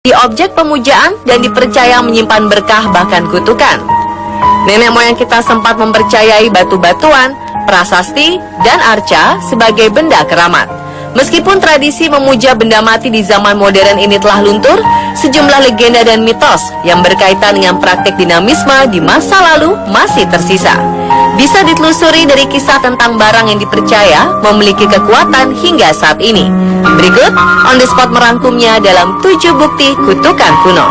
di objek pemujaan dan dipercaya menyimpan berkah bahkan kutukan. Nenek moyang kita sempat mempercayai batu-batuan, prasasti, dan arca sebagai benda keramat. Meskipun tradisi memuja benda mati di zaman modern ini telah luntur, sejumlah legenda dan mitos yang berkaitan dengan praktik dinamisme di masa lalu masih tersisa. Bisa ditelusuri dari kisah tentang barang yang dipercaya memiliki kekuatan hingga saat ini. Berikut On The Spot merangkumnya dalam 7 bukti kutukan kuno.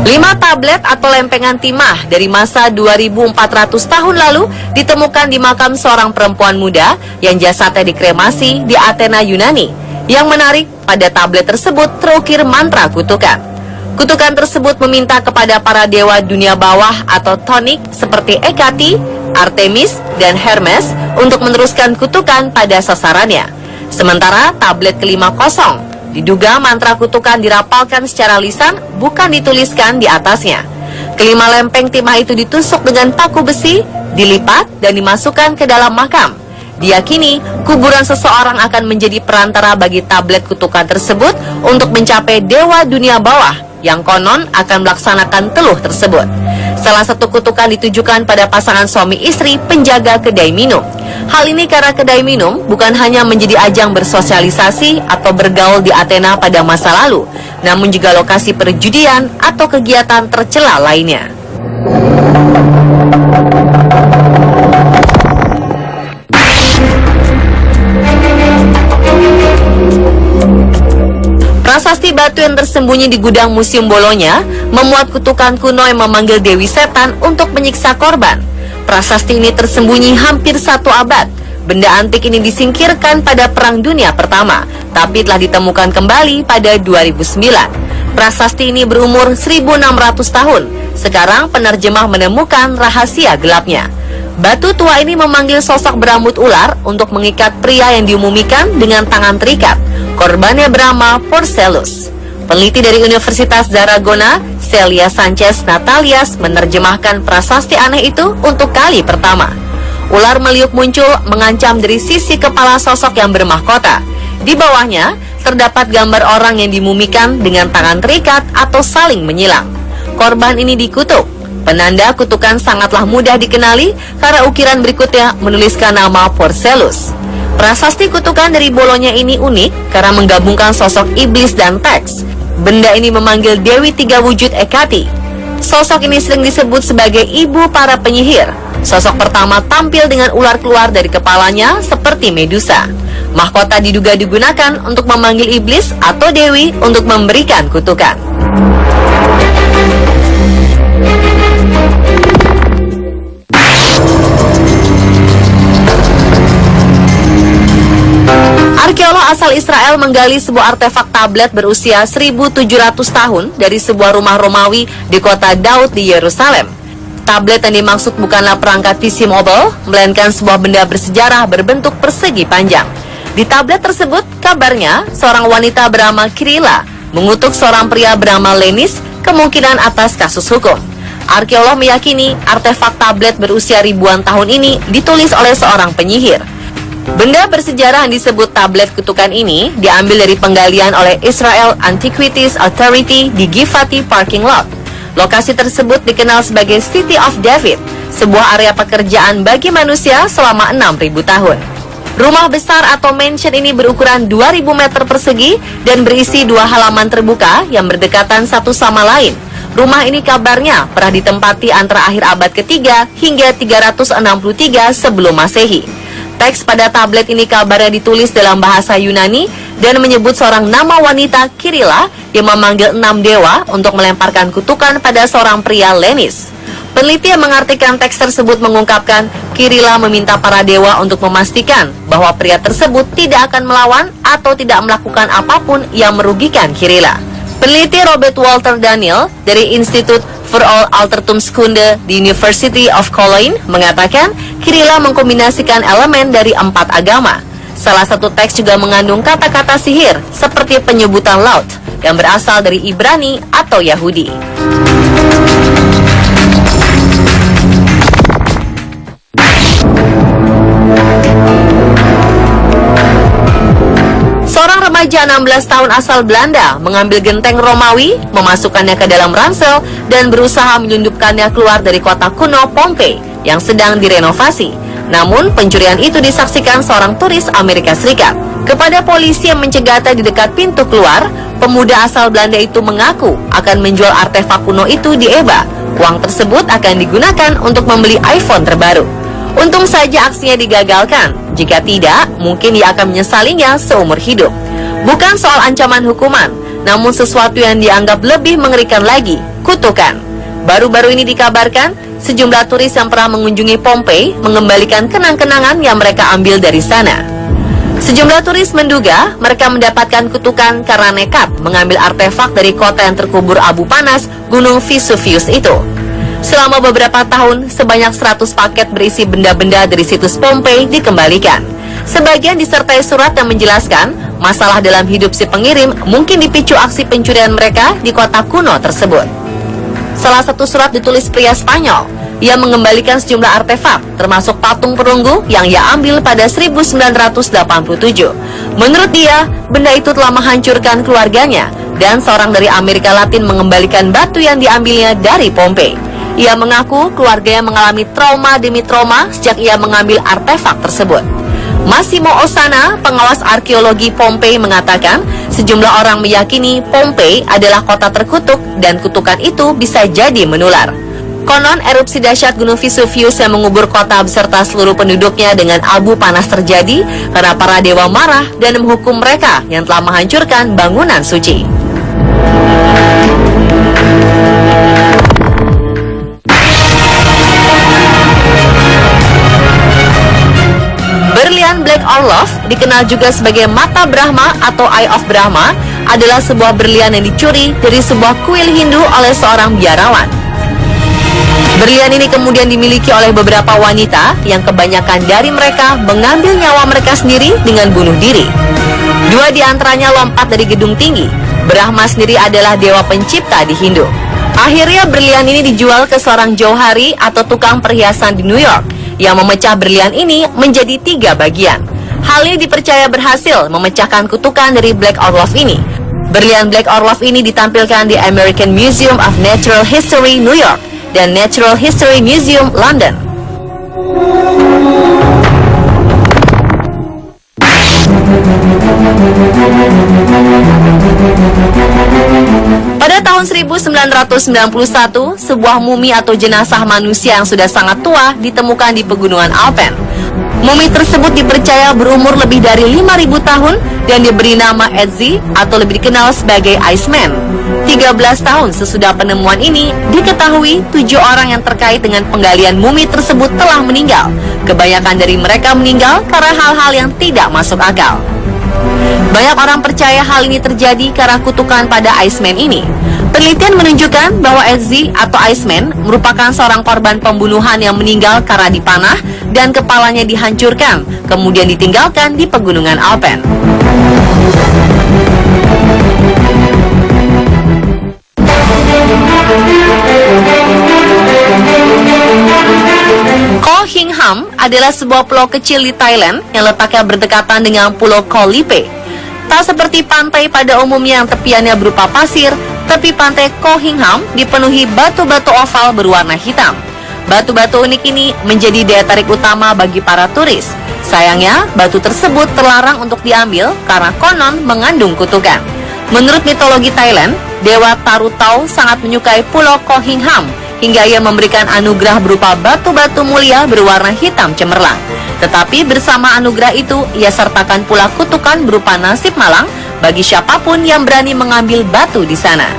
5 tablet atau lempengan timah dari masa 2400 tahun lalu ditemukan di makam seorang perempuan muda yang jasadnya dikremasi di Athena, Yunani. Yang menarik, pada tablet tersebut terukir mantra kutukan. Kutukan tersebut meminta kepada para dewa dunia bawah atau tonik seperti Hekate, Artemis, dan Hermes untuk meneruskan kutukan pada sasarannya. Sementara tablet kelima kosong. Diduga mantra kutukan dirapalkan secara lisan, bukan dituliskan di atasnya. Kelima lempeng timah itu ditusuk dengan paku besi, dilipat, dan dimasukkan ke dalam makam. Diyakini, kuburan seseorang akan menjadi perantara bagi tablet kutukan tersebut untuk mencapai dewa dunia bawah, yang konon akan melaksanakan teluh tersebut. Salah satu kutukan ditujukan pada pasangan suami istri penjaga kedai minum. Hal ini karena kedai minum bukan hanya menjadi ajang bersosialisasi atau bergaul di Athena pada masa lalu, namun juga lokasi perjudian atau kegiatan tercela lainnya. Prasasti batu yang tersembunyi di gudang Museum Bologna memuat kutukan kuno yang memanggil Dewi Setan untuk menyiksa korban. Prasasti ini tersembunyi hampir 1 abad. Benda antik ini disingkirkan pada Perang Dunia Pertama, tapi telah ditemukan kembali pada 2009. Prasasti ini berumur 1600 tahun. Sekarang penerjemah menemukan rahasia gelapnya. Batu tua ini memanggil sosok berambut ular untuk mengikat pria yang diumumikan dengan tangan terikat. Korbannya bernama Porcellus. Peneliti dari Universitas Zaragoza, Celia Sanchez Natalias, menerjemahkan prasasti aneh itu untuk kali pertama. Ular meliuk muncul mengancam dari sisi kepala sosok yang bermahkota. Di bawahnya terdapat gambar orang yang dimumikan dengan tangan terikat atau saling menyilang. Korban ini dikutuk. Penanda kutukan sangatlah mudah dikenali karena ukiran berikutnya menuliskan nama Porcellus. Prasasti kutukan dari Bologna ini unik karena menggabungkan sosok iblis dan teks. Benda ini memanggil Dewi Tiga Wujud Hekate. Sosok ini sering disebut sebagai ibu para penyihir. Sosok pertama tampil dengan ular keluar dari kepalanya seperti Medusa. Mahkota diduga digunakan untuk memanggil iblis atau dewi untuk memberikan kutukan. Arkeolog asal Israel menggali sebuah artefak tablet berusia 1700 tahun dari sebuah rumah Romawi di kota Daud di Yerusalem. Tablet yang dimaksud bukanlah perangkat PC mobile, melainkan sebuah benda bersejarah berbentuk persegi panjang. Di tablet tersebut, kabarnya seorang wanita bernama Kirilla mengutuk seorang pria bernama Lenis, kemungkinan atas kasus hukum. Arkeolog meyakini artefak tablet berusia ribuan tahun ini ditulis oleh seorang penyihir. Benda bersejarah yang disebut tablet kutukan ini diambil dari penggalian oleh Israel Antiquities Authority di Givati Parking Lot. Lokasi tersebut dikenal sebagai City of David, sebuah area pekerjaan bagi manusia selama 6.000 tahun. Rumah besar atau mansion ini berukuran 2.000 meter persegi dan berisi 2 halaman terbuka yang berdekatan satu sama lain. Rumah ini kabarnya pernah ditempati antara akhir abad ketiga hingga 363 sebelum Masehi. Teks pada tablet ini kabarnya ditulis dalam bahasa Yunani dan menyebut seorang nama wanita Kirilla yang memanggil 6 dewa untuk melemparkan kutukan pada seorang pria Lenis. Peneliti yang mengartikan teks tersebut mengungkapkan Kirilla meminta para dewa untuk memastikan bahwa pria tersebut tidak akan melawan atau tidak melakukan apapun yang merugikan Kirilla. Peneliti Robert Walter Daniel dari Institute for All Altertumskunde di University of Cologne mengatakan Kirilla mengkombinasikan elemen dari 4 agama. Salah satu teks juga mengandung kata-kata sihir seperti penyebutan laut yang berasal dari Ibrani atau Yahudi. Remaja 16 tahun asal Belanda mengambil genteng Romawi, memasukkannya ke dalam ransel, dan berusaha menyelundupkannya keluar dari kota kuno Pompei yang sedang direnovasi. Namun, pencurian itu disaksikan seorang turis Amerika Serikat. Kepada polisi yang mencegatnya di dekat pintu keluar, pemuda asal Belanda itu mengaku akan menjual artefak kuno itu di eBay. Uang tersebut akan digunakan untuk membeli iPhone terbaru. Untung saja aksinya digagalkan. Jika tidak, mungkin ia akan menyesalinya seumur hidup. Bukan soal ancaman hukuman, namun sesuatu yang dianggap lebih mengerikan lagi, kutukan. Baru-baru ini dikabarkan, sejumlah turis yang pernah mengunjungi Pompei mengembalikan kenang-kenangan yang mereka ambil dari sana. Sejumlah turis menduga mereka mendapatkan kutukan karena nekat mengambil artefak dari kota yang terkubur abu panas Gunung Vesuvius itu. Selama beberapa tahun, sebanyak 100 paket berisi benda-benda dari situs Pompei dikembalikan. Sebagian disertai surat yang menjelaskan masalah dalam hidup si pengirim mungkin dipicu aksi pencurian mereka di kota kuno tersebut. Salah satu surat ditulis pria Spanyol. Ia mengembalikan sejumlah artefak, termasuk patung perunggu yang ia ambil pada 1987. Menurut dia, benda itu telah menghancurkan keluarganya, dan seorang dari Amerika Latin mengembalikan batu yang diambilnya dari Pompei. Ia mengaku keluarganya mengalami trauma demi trauma sejak ia mengambil artefak tersebut. Massimo Ossana, pengawas arkeologi Pompei, mengatakan sejumlah orang meyakini Pompei adalah kota terkutuk dan kutukan itu bisa jadi menular. Konon erupsi dahsyat Gunung Vesuvius yang mengubur kota beserta seluruh penduduknya dengan abu panas terjadi karena para dewa marah dan menghukum mereka yang telah menghancurkan bangunan suci. Berlian Black Orlov, dikenal juga sebagai mata Brahma atau Eye of Brahma, adalah sebuah berlian yang dicuri dari sebuah kuil Hindu oleh seorang biarawan. Berlian ini kemudian dimiliki oleh beberapa wanita yang kebanyakan dari mereka mengambil nyawa mereka sendiri dengan bunuh diri. Dua di antaranya lompat dari gedung tinggi. Brahma sendiri adalah dewa pencipta di Hindu. Akhirnya berlian ini dijual ke seorang johari atau tukang perhiasan di New York yang memecah berlian ini menjadi 3 bagian. Hal ini dipercaya berhasil memecahkan kutukan dari Black Orlov ini. Berlian Black Orlov ini ditampilkan di American Museum of Natural History New York dan Natural History Museum London. Pada tahun 1991, sebuah mumi atau jenazah manusia yang sudah sangat tua ditemukan di pegunungan Alpen. Mumi tersebut dipercaya berumur lebih dari 5.000 tahun dan diberi nama Ötzi atau lebih dikenal sebagai Iceman. 13 tahun sesudah penemuan ini, diketahui 7 orang yang terkait dengan penggalian mumi tersebut telah meninggal. Kebanyakan dari mereka meninggal karena hal-hal yang tidak masuk akal. Banyak orang percaya hal ini terjadi karena kutukan pada Iceman ini. Penelitian menunjukkan bahwa Ötzi atau Iceman merupakan seorang korban pembunuhan yang meninggal karena dipanah dan kepalanya dihancurkan, kemudian ditinggalkan di pegunungan Alpen. Koh Hing Ham adalah sebuah pulau kecil di Thailand yang letaknya berdekatan dengan Pulau Koh Lipe. Tak seperti pantai pada umumnya yang tepiannya berupa pasir, tepi pantai Koh Hing Ham dipenuhi batu-batu oval berwarna hitam. Batu-batu unik ini menjadi daya tarik utama bagi para turis. Sayangnya, batu tersebut terlarang untuk diambil karena konon mengandung kutukan. Menurut mitologi Thailand, Dewa Tarutau sangat menyukai Pulau Koh Hing Ham hingga ia memberikan anugerah berupa batu-batu mulia berwarna hitam cemerlang. Tetapi bersama anugerah itu, ia sertakan pula kutukan berupa nasib malang bagi siapapun yang berani mengambil batu di sana.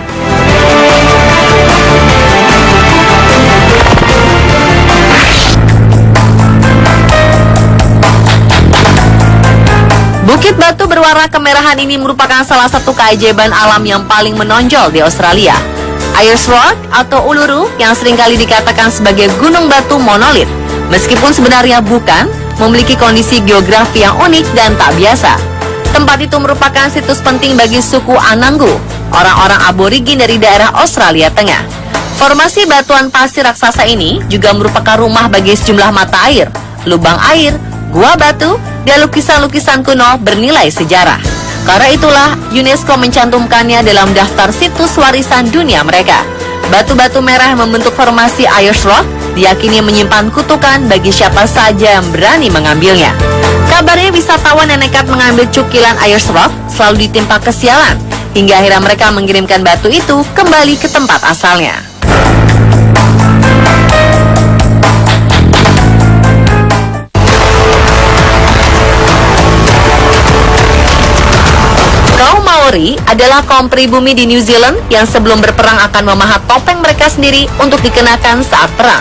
Bukit batu berwarna kemerahan ini merupakan salah satu keajaiban alam yang paling menonjol di Australia. Ayers Rock atau Uluru yang seringkali dikatakan sebagai gunung batu monolit, meskipun sebenarnya bukan, memiliki kondisi geografi yang unik dan tak biasa. Tempat itu merupakan situs penting bagi suku Anangu, orang-orang aborigin dari daerah Australia Tengah. Formasi batuan pasir raksasa ini juga merupakan rumah bagi sejumlah mata air, lubang air, gua batu, dan lukisan-lukisan kuno bernilai sejarah. Karena itulah UNESCO mencantumkannya dalam daftar situs warisan dunia mereka. Batu-batu merah yang membentuk formasi Ayers Rock diyakini menyimpan kutukan bagi siapa saja yang berani mengambilnya. Kabarnya wisatawan yang nekat mengambil cukilan Ayers Rock selalu ditimpa kesialan, hingga akhirnya mereka mengirimkan batu itu kembali ke tempat asalnya. Kaum Maori adalah kaum pribumi di New Zealand yang sebelum berperang akan memahat topeng mereka sendiri untuk dikenakan saat perang.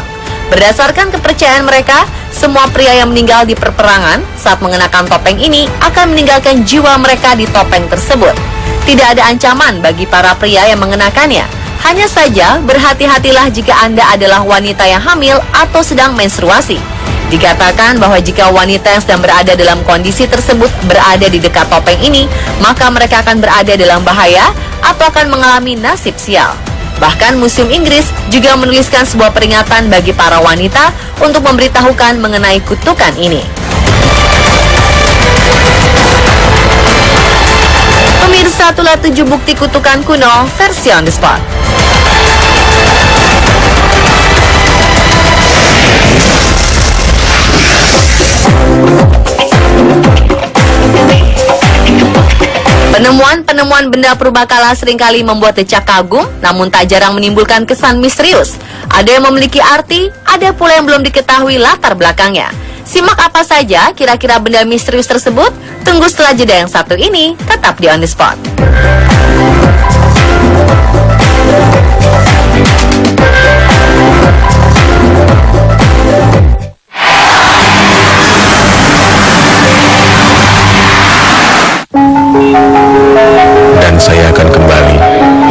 Berdasarkan kepercayaan mereka, semua pria yang meninggal di perperangan saat mengenakan topeng ini akan meninggalkan jiwa mereka di topeng tersebut. Tidak ada ancaman bagi para pria yang mengenakannya. Hanya saja berhati-hatilah jika Anda adalah wanita yang hamil atau sedang menstruasi. Dikatakan bahwa jika wanita yang sedang berada dalam kondisi tersebut berada di dekat topeng ini, maka mereka akan berada dalam bahaya atau akan mengalami nasib sial. Bahkan Museum Inggris juga menuliskan sebuah peringatan bagi para wanita untuk memberitahukan mengenai kutukan ini. Pemirsa, itulah 7 bukti kutukan kuno versi On The Spot. Penemuan benda purbakala seringkali membuat decak kagum, namun tak jarang menimbulkan kesan misterius. Ada yang memiliki arti, ada pula yang belum diketahui latar belakangnya. Simak apa saja kira-kira benda misterius tersebut. Tunggu setelah jeda yang satu ini, tetap di On The Spot. Dan saya akan kembali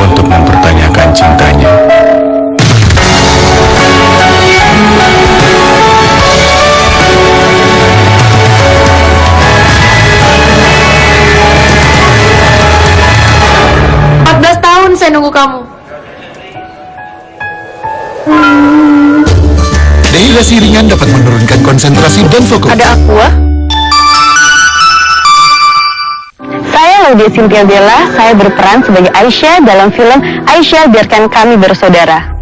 untuk mempertanyakan cintanya. Saya nunggu kamu. Dehidrasi ringan dapat menurunkan konsentrasi dan fokus. Ada Aqua? Saya Laudia Cynthia Bella, saya berperan sebagai Aisyah dalam film Aisyah Biarkan Kami Bersaudara.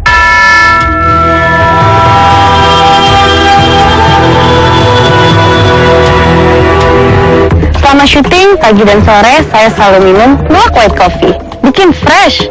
Selama syuting, pagi dan sore, saya selalu minum milk white coffee. Bikin fresh.